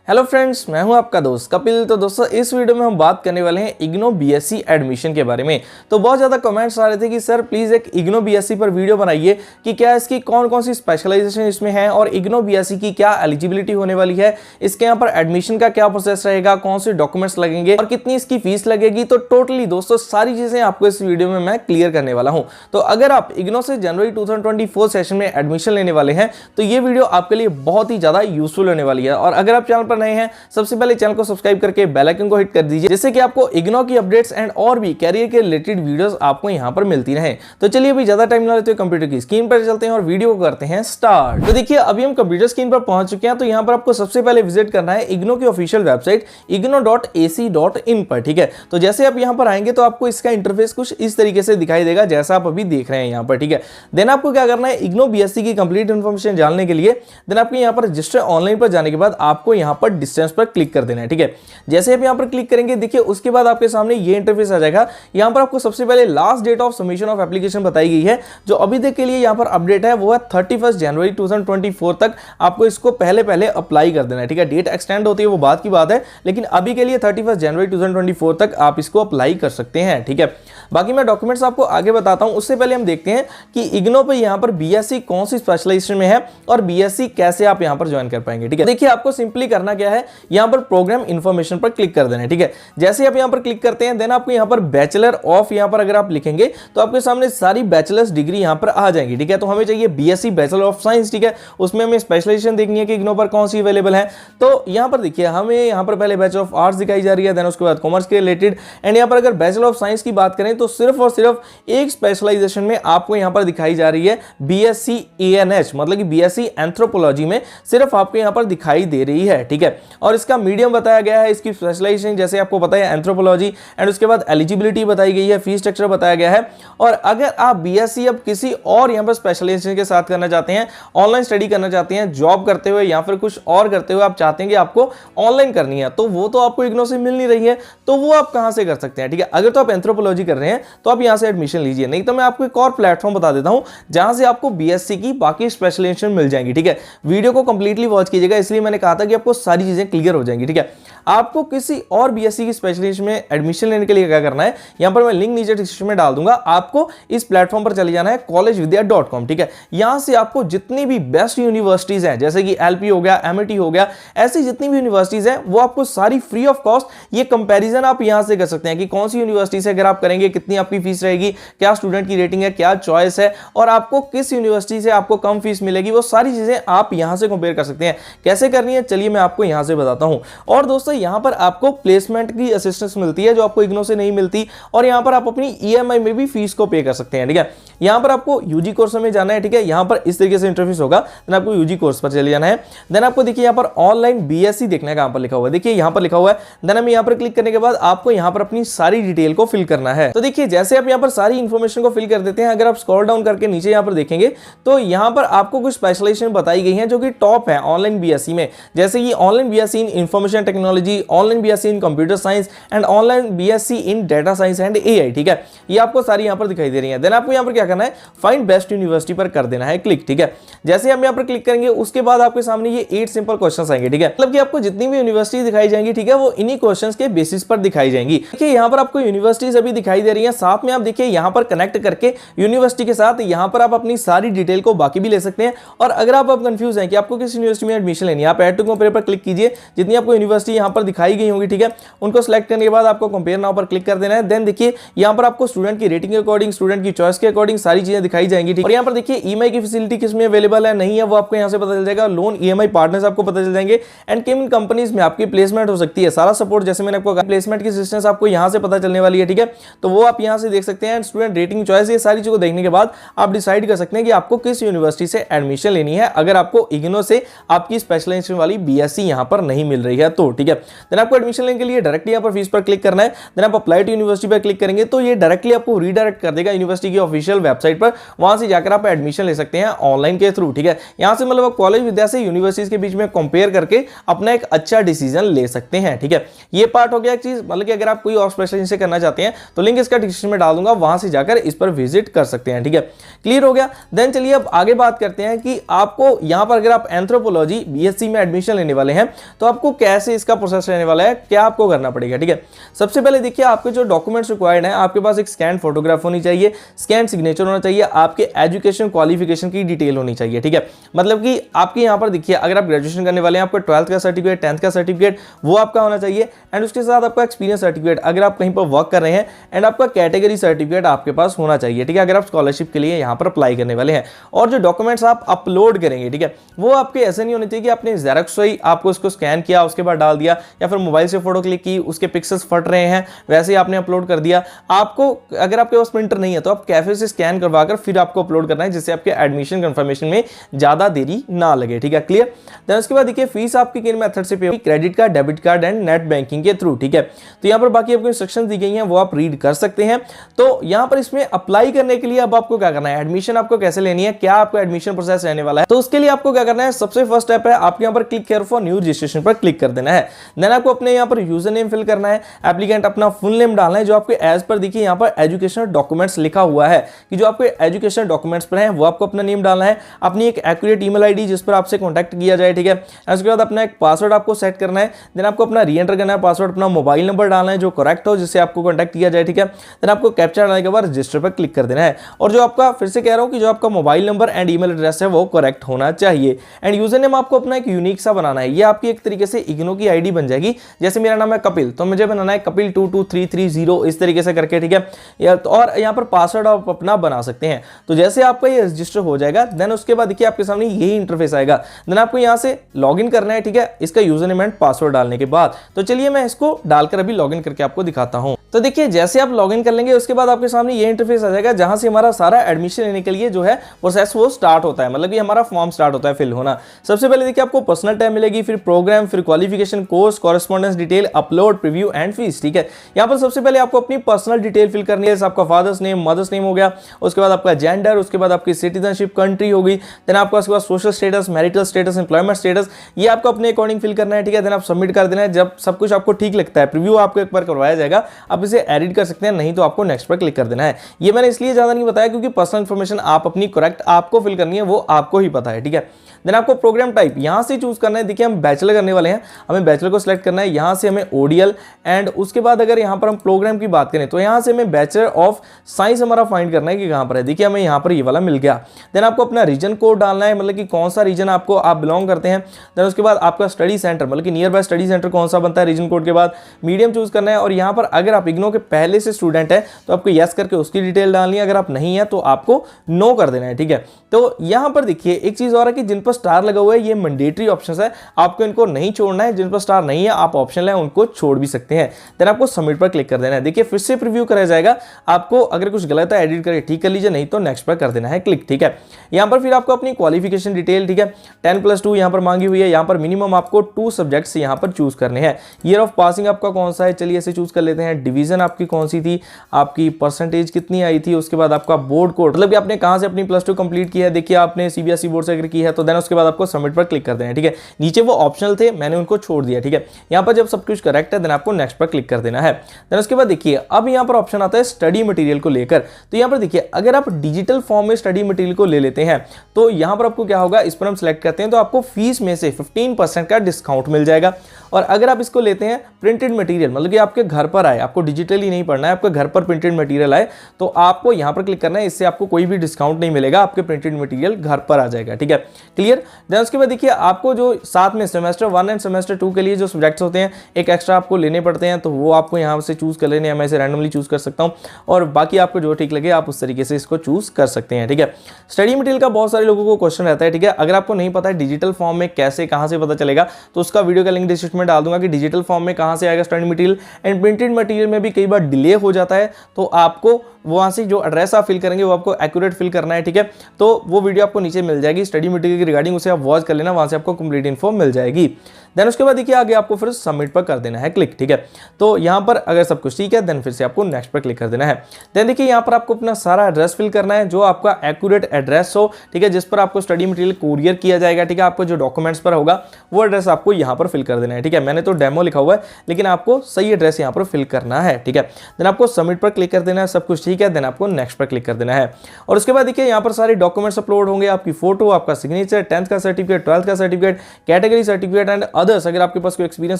Hello friends, मैं हूं आपका दोस्त कपिल। तो दोस्तों इस वीडियो में हम बात करने वाले हैं इग्नो बीएससी एडमिशन के बारे में। तो बहुत ज़्यादा कमेंट्स आ रहे थे कि सर प्लीज़ एक इग्नो बीएससी पर वीडियो बनाइए कि क्या इसकी कौन कौन सी स्पेशलाइजेशन इसमें है और इग्नो बीएससी की क्या एलिजिबिलिटी होने वाली है, इसके यहाँ पर एडमिशन का क्या प्रोसेस रहेगा, कौन से डॉक्यूमेंट्स लगेंगे और कितनी इसकी फीस लगेगी। तो टोटली दोस्तों सारी चीज़ें आपको इस वीडियो में मैं क्लियर करने वाला हूँ। तो अगर आप इग्नो से जनवरी 2024 सेशन में एडमिशन लेने वाले हैं तो ये वीडियो आपके लिए बहुत ही ज़्यादा यूजफुल होने वाली है। और अगर आप चैनल पर नए हैं, सबसे पहले चैनल को सब्सक्राइब करके बेल आइकन को हिट कर दीजिए, जिससे कि आपको इग्नो की अपडेट्स एंड और भी कैरियर के रिलेटेड वीडियोस आपको यहां पर मिलती रहे। तो चलिए अभी ज्यादा टाइम ना लेते हुए कंप्यूटर की स्क्रीन पर चलते हैं और वीडियो को करते हैं स्टार्ट। तो देखिए अभी हम कंप्यूटर स्क्रीन पर पहुंच चुके हैं। तो यहां पर आपको सबसे पहले विजिट करना है इग्नो की ऑफिशियल वेबसाइट igno.ac.in पर। ठीक है, तो जैसे आप यहां पर आएंगे तो आपको इसका इंटरफेस कुछ इस तरीके से दिखाई देगा जैसा आप अभी देख रहे हैं यहां पर। ठीक है, देन आपको क्या करना है, इग्नो बीएससी की कंप्लीट इन्फॉर्मेशन जानने के लिए देन आपको यहां पर रजिस्टर ऑनलाइन पर जाने के बाद आपको यहां पर डिस्टेंस पर क्लिक कर देना है। ठीक है, जैसे आप यहां पर क्लिक करेंगे देखिए उसके बाद आपके सामने ये इंटरफेस आ जाएगा। यहां पर आपको सबसे पहले last date of submission of application बताई गई है। जो अभी तक के लिए यहां पर अपडेट है वो है 31 जनवरी 2024 तक आपको इसको पहले अप्लाई कर देना है। ठीक है, डेट एक्सटेंड होती है वो बात की बात है, लेकिन अभी के लिए 31 जनवरी 2024 तक आप इसको अप्लाई कर सकते हैं। ठीक है, बाकी मैं डॉक्यूमेंट्स आपको आगे बताता हूं। उससे पहले हम देखते हैं कि इग्नो पे यहां पर बीएससी कौन सी स्पेशलाइजेशन में है और बीएससी कैसे आप यहां पर ज्वाइन कर पाएंगे। ठीक है, देखिए आपको सिंपली करना क्या है, यहां पर प्रोग्राम इंफॉर्मेशन पर क्लिक कर देना है। ठीक है, जैसे आप यहां पर क्लिक करते हैं देन आपको यहां पर बैचलर ऑफ यहां पर अगर आप लिखेंगे तो आपके सामने सारी बैचलर्स डिग्री यहां पर आ जाएंगी। ठीक है, तो हमें चाहिए बीएससी बैचलर ऑफ साइंस। ठीक है, उसमें हमें स्पेशलाइजेशन देखनी है कि इग्नो पर कौन सी अवेलेबल है। तो यहां पर देखिए हमें यहां पर पहले बैचलर ऑफ आर्ट्स दिखाई जा रही है, देन उसके बाद कॉमर्स के रिलेटेड। एंड यहां पर अगर बैचलर ऑफ साइंस की बात करें तो सिर्फ और सिर्फ एक स्पेशलाइजेशन में आपको यहां पर दिखाई जा रही है बीएससी एएनएच, मतलब कि बीएससी एंथ्रोपोलॉजी में सिर्फ आपको यहां पर दिखाई दे रही है। ठीक है, और इसका मीडियम बताया गया है, इसकी स्पेशलाइजेशन जैसे आपको पता है एंथ्रोपोलॉजी, एंड उसके बाद एलिजिबिलिटी बताई गई है, फीस स्ट्रक्चर बताया गया है। और अगर आप बीएससी अब किसी और यहां पर स्पेशलाइजेशन के साथ करना चाहते हैं, ऑनलाइन स्टडी करना चाहते हैं, जॉब करते हुए या फिर कुछ और करते हुए आप चाहते हैं कि आपको ऑनलाइन करनी है, तो वो तो आपको इग्नो से मिल नहीं रही है, तो वो आप कहां से कर सकते हैं। ठीक है, अगर तो आप एंथ्रोपोलॉजी कर रहे हैं तो आप यहां से एडमिशन लीजिए, नहीं तो मैं आपको एक और प्लेटफॉर्म बता देता हूं जहां से आपको बीएससी की बाकी स्पेशलाइजेशन मिल जाएंगी। ठीक है, वीडियो को कंप्लीटली वॉच कीजिएगा, इसलिए मैंने कहा था कि आपको सारी चीजें क्लियर हो जाएंगी। ठीक है, आपको किसी और बीएससी की स्पेशलाइजेशन में एडमिशन लेने के लिए क्या करना है, यहां पर मैं लिंक नीचे डिस्क्रिप्शन में डाल दूंगा, आपको इस प्लेटफॉर्म पर चले जाना है collegevidya.com। ठीक है, यहां से आपको जितनी भी बेस्ट यूनिवर्सिटीज हैं जैसे कि एलपी हो गया, एमआईटी हो गया, ऐसी जितनी भी यूनिवर्सिटीज हैं वो आपको सारी फ्री ऑफ कॉस्ट ये कंपैरिजन आप यहां से कर सकते हैं कि कौन सी यूनिवर्सिटी से अगर आप करेंगे कितनी आपकी फीस रहेगी, क्या स्टूडेंट की रेटिंग है, क्या चॉइस है और आपको किस यूनिवर्सिटी से आपको कम फीस मिलेगी, वो सारी चीजें आप यहां से कंपेयर कर सकते हैं। कैसे करनी है चलिए मैं आपको यहां से बताता हूं। और दोस्तों यहां पर आपको प्लेसमेंट की असिस्टेंस मिलती है जो आपको इग्नो से नहीं मिलती, और यहां पर आप अपनी ईएमआई में भी फीस को पे कर सकते हैं। ठीक है, यहां पर आपको यूजी कोर्स में जाना है। ठीक है, यहां पर इस तरीके से इंटरफेस होगा, देन आपको यूजी कोर्स पर चले जाना है। देन आपको देखिए यहां पर ऑनलाइन बीएससी देखना है, कहां पर लिखा हुआ है, देखिए यहां पर लिखा हुआ है। देन हमें यहां पर क्लिक करने के बाद आपको यहां पर अपनी सारी डिटेल को फिल करना है। तो देखिए जैसे आप यहां पर सारी इंफॉर्मेशन को फिल कर देते हैं, अगर आप स्क्रॉल डाउन करके नीचे यहां पर देखेंगे तो यहां पर आपको कुछ स्पेशलाइजेशन बताई गई है जो कि टॉप है ऑनलाइन बीएससी में, जैसे कि online BSc in information technology, online BSc in computer science and online BSc in data science and AI. ठीक है, ये आपको सारी यहां पर दिखाई दे रही है। देन आपको यहां पर क्या करना है, फाइंड बेस्ट यूनिवर्सिटी पर कर देना है क्लिक। ठीक है, जैसे हम यहां पर क्लिक करेंगे उसके बाद आपके सामने ये 8 सिंपल क्वेश्चंस आएंगे। ठीक है, मतलब कि आपको जितनी भी यूनिवर्सिटी दिखाई जाएंगी, ठीक है, वो इन्हीं क्वेश्चंस के बेसिस पर दिखाई जाएंगी। देखिए यहां पर आपको यूनिवर्सिटीज अभी दिखाई दे रही है, साथ में आप देखिए यहां पर कनेक्ट करके यूनिवर्सिटी के साथ यहां पर आप अपनी सारी डिटेल को बाकी भी ले सकते हैं। और अगर आप कंफ्यूज हैं कि आपको किस यूनिवर्सिटी में एडमिशन लेनी है, आप ऐड टू कंपेयर पर क्लिक कीजिए, जितनी आपको यूनिवर्सिटी यहां पर दिखाई गई होंगी, ठीक है, उनको सेलेक्ट करने के बाद आपको कंपेयर नाउ पर क्लिक कर देना है। देन देखिए यहां पर आपको स्टूडेंट की रेटिंग के अकॉर्डिंग, स्टूडेंट की चॉइस के अकॉर्डिंग सारी चीजें दिखाई जाएंगी। और यहां पर देखिए ईएमआई की फैसिलिटी किसमें अवेलेबल है, नहीं है, वो आपको यहां से पता चल जाएगा। लोन ईएमआई पार्टनर्स आपको पता चल जाएंगे एंड किन कंपनीज में आपकी प्लेसमेंट हो सकती है, सारा सपोर्ट जैसे मैंने आपको कहा, प्लेसमेंट की असिस्टेंस आपको यहां से पता चलने वाली है। ठीक है, तो वो आप यहां से देख सकते हैं। स्टूडेंट रेटिंग, चॉइस, ये सारी चीजों को देखने के बाद आप डिसाइड कर सकते हैं कि आपको किस यूनिवर्सिटी से एडमिशन लेनी है, अगर आपको इग्नो से आपकी स्पेशलाइजेशन वाली बीएससी यहां पर नहीं मिल रही है तो। ठीक है, देन आपको एडमिशन लेने के लिए डायरेक्टली यहाँ पर फीस पर क्लिक करना है, देन आप अप्लाई टू यूनिवर्सिटी पर क्लिक करेंगे तो ये डायरेक्टली आपको रीडायरेक्ट कर देगा यूनिवर्सिटी की ऑफिशियल वेबसाइट पर, वहां से जाकर आप एडमिशन ले सकते हैं ऑनलाइन के थ्रू। ठीक है, यहां से मतलब आप कॉलेज विद्या से यूनिवर्सिटीज के बीच में कंपेयर करके अपना एक अच्छा डिसीजन ले सकते हैं। ठीक है, ये पार्ट हो गया एक चीज, मतलब कि अगर आप कोई और स्पेशलाइजेशन से करना चाहते हैं तो लिंक इसका डिस्क्रिप्शन में डाल दूंगा, वहां से जाकर इस पर विजिट कर सकते हैं। ठीक है, क्लियर हो गया। देन चलिए अब आगे बात करते हैं कि आपको यहां पर अगर आप एंथ्रोपोलॉजी बीएससी में एडमिशन लेने वाले हैं तो आपको कैसे इसका प्रोसेस रहने वाला है, क्या आपको करना पड़ेगा। ठीक है, सबसे पहले देखिए आपके जो डॉक्यूमेंट्स रिक्वायर्ड है, आपके पास एक स्कैन फोटोग्राफ होनी चाहिए, स्कैन सिग्नेचर होना चाहिए, आपके एजुकेशन क्वालिफिकेशन की डिटेल होनी चाहिए। ठीक है, मतलब कि आपके यहां पर देखिए अगर आप ग्रेजुएशन करने वाले हैं, आपका 12th का सर्टिफिकेट, 10th का सर्टिफिकेट वो आपका होना चाहिए, एंड उसके साथ आपका एक्सपीरियंस सर्टिफिकेट अगर आप कहीं पर वर्क कर रहे हैं, एंड आपका कैटेगरी सर्टिफिकेट आपके पास होना चाहिए। ठीक है, अगर आप स्कॉलरशिप के लिए यहां पर अप्लाई करने वाले हैं, और जो डॉक्यूमेंट्स आप अपलोड करेंगे, ठीक है, वो आपके ऐसे नहीं होने चाहिए कि आपने जेरॉक्स ही आपको उसको स्कैन किया उसके बाद डाल दिया, या फिर मोबाइल से फोटो क्लिक की उसके पिक्सल्स फट रहे हैं वैसे ही आपने अपलोड कर दिया। आपको अगर आपके पास प्रिंटर नहीं है तो आप कैफे से स्कैन करवाकर फिर आपको अपलोड करना है, जिससे आपके एडमिशन कंफर्मेशन में ज्यादा देरी ना लगे। ठीक है, क्लियर। देन उसके बाद देखिए फीस आपकी किन मेथड से पे होगी, credit card, debit card and net banking के थ्रू। ठीक है, तो यहाँ पर बाकी आपको इंस्ट्रक्शन दी गई हैं वो आप रीड कर सकते हैं। तो यहाँ पर इसमें अप्लाई करने के लिए अब आपको क्या करना है, एडमिशन आपको कैसे लेनी है, क्या आपको एडमिशन प्रोसेस रहने वाला है, तो उसके लिए आपको क्या करना है, सबसे फर्स्ट स्टेप है आपके यहाँ पर click here for new registration पर क्लिक कर देना है। देन आपको अपने यहाँ पर यूजर नेम फिल करना है, एप्लीकेंट अपना फुल नेम डालना है, जो आपके एज पर देखिए यहाँ पर एजुकेशनल डॉक्यूमेंट्स लिखा हुआ है कि जो आपके एजुकेशनल डॉक्यूमेंट्स पर है वो आपको अपना नेम डालना है, अपनी एक एक्यूरेट ईमेल आईडी जिस पर आपसे कॉन्टैक्ट किया जाए। ठीक है, उसके बाद अपना एक पासवर्ड आपको सेट करना है, देन आपको अपना री एंटर करना है पासवर्ड, अपना मोबाइल नंबर डालना है जो करेक्ट हो जिससे आपको कॉन्टैक्ट किया जाए। ठीक है, देन आपको कैप्चा डालने के बाद रजिस्टर पर क्लिक कर देना है, और जो आपका फिर से कह रहा हूं कि जो आपका mobile number and email address है वो करेक्ट होना चाहिए, एंड यूजर नेम आपको अपना एक यूनिक सा बनाना है। ये आपकी एक तरीके से इग्नो की आईडी बन जाएगी, जैसे मेरा नाम है कपिल तो मुझे बनाना है कपिल 22330 इस तरीके से करके। ठीक है, और यहाँ पर पासवर्ड आप अपना बना सकते हैं। तो जैसे आपका ये रजिस्टर हो जाएगा देन उसके बाद देखिए आपके सामने यही इंटरफेस आएगा, देन आपको यहाँ से लॉगिन करना है। ठीक है, इसका यूजर नेम एंड पासवर्ड डालने के बाद, तो चलिए मैं इसको डालकर अभी लॉगिन करके आपको दिखाता हूँ। तो देखिए जैसे आप लॉगिन कर लेंगे उसके बाद आपके सामने ये इंटरफेस आ जाएगा, जहां से हमारा सारा एडमिशन लेने के लिए जो है प्रोसेस वो स्टार्ट होता है, मतलब कि हमारा फॉर्म स्टार्ट होता है फिल होना। सबसे पहले देखिए आपको पर्सनल टैब मिलेगी, फिर प्रोग्राम, फिर qualification, course, correspondence detail, upload, preview and fees. ठीक है, यहाँ पर सबसे पहले आपको अपनी पर्सनल डिटेल फिल करनी है, आपका फादर्स नेम, मदर्स नेम हो गया, उसके बाद आपका जेंडर, उसके बाद आपकी सिटीजनशिप कंट्री होगी, देन आपका उसके बाद social status, marital status, employment status, ये आपको अपने अकॉर्डिंग फिल करना है। ठीक है, देन आप सबमिट कर देना है। जब सब कुछ आपको ठीक लगता है प्रीव्यू आपको एक बार करवाया जाएगा, आप इसे एडिट कर सकते हैं, नहीं तो आपको नेक्स्ट पर क्लिक कर देना है। ये मैंने इसलिए ज्यादा नहीं बताया क्योंकि पर्सनल इंफॉर्मेशन आप अपनी करेक्ट आपको फिल करनी है, वो आपको ही पता है। ठीक है, देन आपको प्रोग्राम टाइप यहां से चूज करना है। देखिए हम बैचलर करने वाले हैं, हमें बैचलर को सिलेक्ट करना है, यहां से हमें ओडीएल, एंड उसके बाद अगर यहां पर हम प्रोग्राम की बात करें तो यहां से हमें बैचलर ऑफ साइंस हमारा फाइंड करना है कि कहां पर है। देखिए हमें यहां पर ये वाला मिल गया। देन आपको अपना रीजन कोड डालना है, मतलब कि कौन सा रीजन आपको आप बिलोंग करते हैं। देन उसके बाद आपका स्टडी सेंटर, मतलब कि नियर बाय स्टडी सेंटर कौन सा बनता है रीजन कोड के बाद, मीडियम चूज करना है, और यहां पर अगर आप इग्नो के पहले से स्टूडेंट है तो आपको यस करके उसकी डिटेल डालनी है, अगर आप नहीं है तो आपको नो कर देना है। ठीक है, तो यहां पर देखिए एक चीज और है कि जिन पर स्टार लगा हुआ है ये मैंडेटरी ऑप्शंस है, आपको इनको नहीं छोड़ना है। जिन पर स्टार नहीं है आप ऑप्शनल है उनको छोड़ भी सकते हैं। देन आपको सबमिट पर क्लिक कर देना है। देखिए फिर से प्रीव्यू कराया जाएगा, आपको अगर कुछ गलत है एडिट करके ठीक कर लीजिए, नहीं तो नेक्स्ट पर कर देना है क्लिक। ठीक है, यहां पर फिर आपको अपनी क्वालिफिकेशन डिटेल, ठीक है 10+2 यहां पर मांगी हुई है, यहां पर मिनिमम आपको 2 सब्जेक्ट्स यहां पर चूज करने हैं। ईयर ऑफ पासिंग आपका कौन सा है, चलिए इसे चूज कर लेते हैं। डिवीजन आपकी कौन सी थी, आपकी परसेंटेज कितनी आई थी, उसके बाद आपका बोर्ड कोड, मतलब कि आपने कहां से अपनी +2 कंप्लीट की है। देखिए आपने सीबीएसई बोर्ड से अगर की है तो देन उसके बाद आपको सबमिट पर क्लिक कर देना है। ठीक है, नीचे वो ऑप्शनल थे मैंने उनको छोड़ दिया। ठीक है, यहां पर जब सब कुछ करेक्ट है देन आपको नेक्स्ट पर क्लिक कर देना है। देन उसके बाद देखिए अब यहां पर ऑप्शन आता है स्टडी मटेरियल को लेकर। तो यहां पर देखिए अगर आप डिजिटल फॉर्म में स्टडी मटेरियल को ले लेते हैं तो यहां पर आपको क्या होगा, इस पर हम सिलेक्ट करते हैं तो आपको फीस में से 15% का डिस्काउंट मिल जाएगा। और अगर आप इसको लेते हैं प्रिंटेड मटेरियल, मतलब कि आपके घर पर आए, आपको डिजिटली नहीं पढ़ना है, आपके घर पर प्रिंटेड मटेरियल आए, तो आपको यहां पर क्लिक करना है। इससे आपको कोई भी डिस्काउंट नहीं मिलेगा, आपके प्रिंटेड मटेरियल घर पर आ जाएगा। ठीक है, क्लियर। देन उसके बाद देखिए आपको जो साथ में सेमेस्टर 1 एंड सेमेस्टर 2 के लिए जो सब्जेक्ट्स होते हैं एक एक्स्ट्रा आपको लेने पड़ते हैं, तो वो आपको यहां से चूज कर लेने हैं। मैं इसे रैंडमली चूज कर सकता हूं और बाकी आपको जो ठीक लगे आप उस तरीके से इसको चूज कर सकते हैं। ठीक है, स्टडी मटेरियल का बहुत सारे लोगों को क्वेश्चन रहता है। ठीक है, अगर आपको नहीं पता है डिजिटल फॉर्म में कैसे कहां से पता चलेगा तो उसका वीडियो का लिंक डिस्क्रिप्शन में डाल दूंगा कि डिजिटल फॉर्म में कहां से आएगा study material. And printed material में भी कई बार डिले हो जाता है, तो आपको वहां से जो एड्रेस आप फिल करेंगे वो आपको एक्यूरेट फिल करना है। ठीक है, तो वो वीडियो आपको नीचे मिल जाएगी स्टडी मटेरियल की रिगार्डिंग, उसे आप वॉच कर लेना, वहां से आपको कंप्लीट इन्फो मिल जाएगी। देन उसके बाद देखिए आगे आपको फिर सबमिट पर कर देना है क्लिक, ठीक है। तो यहाँ पर अगर सब कुछ ठीक है देन फिर से आपको नेक्स्ट पर क्लिक कर देना है। देन देखिए यहाँ पर आपको अपना सारा एड्रेस फिल करना है, जो आपका एक्यूरेट एड्रेस हो, ठीक है, जिस पर आपको स्टडी मटेरियल कोरियर किया जाएगा, ठीक है। आपको जो डॉक्यूमेंट्स पर होगा वो एड्रेस आपको यहाँ पर फिल कर देना है, ठीक है। मैंने तो डेमो लिखा हुआ है लेकिन आपको सही एड्रेस यहाँ पर फिल करना है, ठीक है। देन आपको सबमिट पर क्लिक कर देना है, सब कुछ ठीक है, देन आपको नेक्स्ट पर क्लिक कर देना है। और उसके बाद देखिए यहाँ पर सारे डॉक्यूमेंट्स अपलोड होंगे, आपकी फोटो, आपका सिग्नेचर, 10th का सर्टिफिकेट, 12th का certificate, category certificate and others. अगर आपके पास कोई एक्सपीरियंस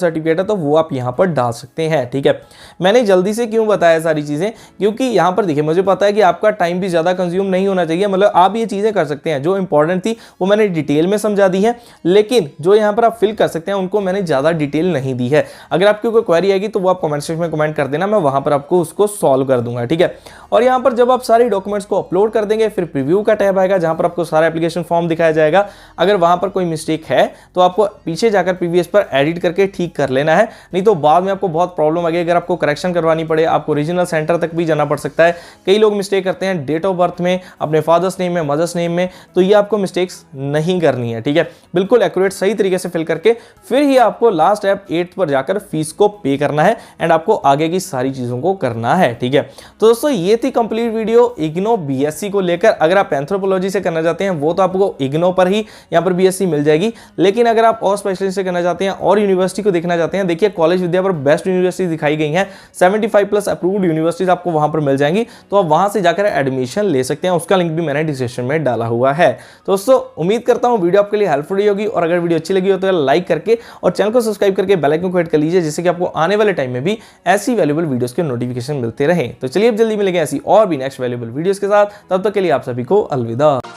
सर्टिफिकेट है तो वो आप यहाँ पर डाल सकते हैं, ठीक है। मैंने जल्दी से क्यों बताया सारी चीजें, क्योंकि यहाँ पर देखिए मुझे पता है कि आपका टाइम भी ज्यादा कंज्यूम नहीं होना चाहिए, मतलब आप ये चीजें कर सकते हैं। जो इंपॉर्टेंट थी वो मैंने डिटेल में समझा दी है, लेकिन जो यहाँ पर आप फिल कर सकते हैं उनको मैंने ज्यादा डिटेल नहीं दी है। अगर आपकी कोई क्वेरी आएगी तो वो आप कमेंट सेक्शन में कमेंट कर देना, मैं वहां पर आपको उसको सॉल्व कर दूंगा, ठीक है। और यहाँ पर जब आप सारे डॉक्यूमेंट्स को अपलोड कर देंगे फिर प्रीव्यू का टैब आएगा जहां पर आपको सारा एप्लीकेशन फॉर्म दिखाया जाएगा। अगर वहां पर कोई मिस्टेक है तो आपको पीछे जाकर प्रीवियस पर एडिट करके ठीक कर लेना है, नहीं तो बाद में आपको बहुत प्रॉब्लम आएगी। अगर आपको करेक्शन करवानी पड़े, आपको रीजनल सेंटर तक भी जाना पड़ सकता है। कई लोग मिस्टेक करते हैं डेट ऑफ बर्थ में, अपने फादर्स नेम में, मदर्स नेम में, तो ये आपको मिस्टेक्स नहीं करनी है, ठीक है। बिल्कुल एक्यूरेट सही तरीके से फिल करके फिर ही आपको लास्ट स्टेप 8 पर जाकर फीस को पे करना है एंड आपको आगे की सारी चीजों को करना है, ठीक है। तो दोस्तों ये थी कंप्लीट वीडियो इग्नो बीएससी को लेकर। अगर आप एंथ्रोपोलॉजी से करना चाहते हैं वो तो आपको इग्नो पर ही यहाँ पर बीएससी मिल जाएगी, लेकिन अगर आप और स्पेशलिस्ट से करना चाहते हैं और यूनिवर्सिटी को देखना चाहते हैं, देखिए कॉलेज विद्या पर बेस्ट यूनिवर्सिटी दिखाई गई हैं, 75+ अप्रूव्ड यूनिवर्सिटीज आपको वहां पर मिल जाएंगी, तो आप वहां से जाकर एडमिशन ले सकते हैं। उसका लिंक भी मैंने डिस्क्रिप्शन में डाला हुआ है। तो दोस्तों उम्मीद करता हूं वीडियो आपके लिए हेल्पफुल रही होगी, और अगर वीडियो अच्छी लगी हो तो लाइक करके और चैनल को सब्सक्राइब करके बेल आइकन को हिट कर लीजिए, जिससे कि आपको आने वाले टाइम में भी ऐसी वैल्यूएबल वीडियोस के नोटिफिकेशन मिलते रहे। तो चलिए अब जल्दी मिलेंगे ऐसी और भी नेक्स्ट वैल्यूएबल वीडियोस के साथ, तब तक के लिए आप सभी को अलविदा।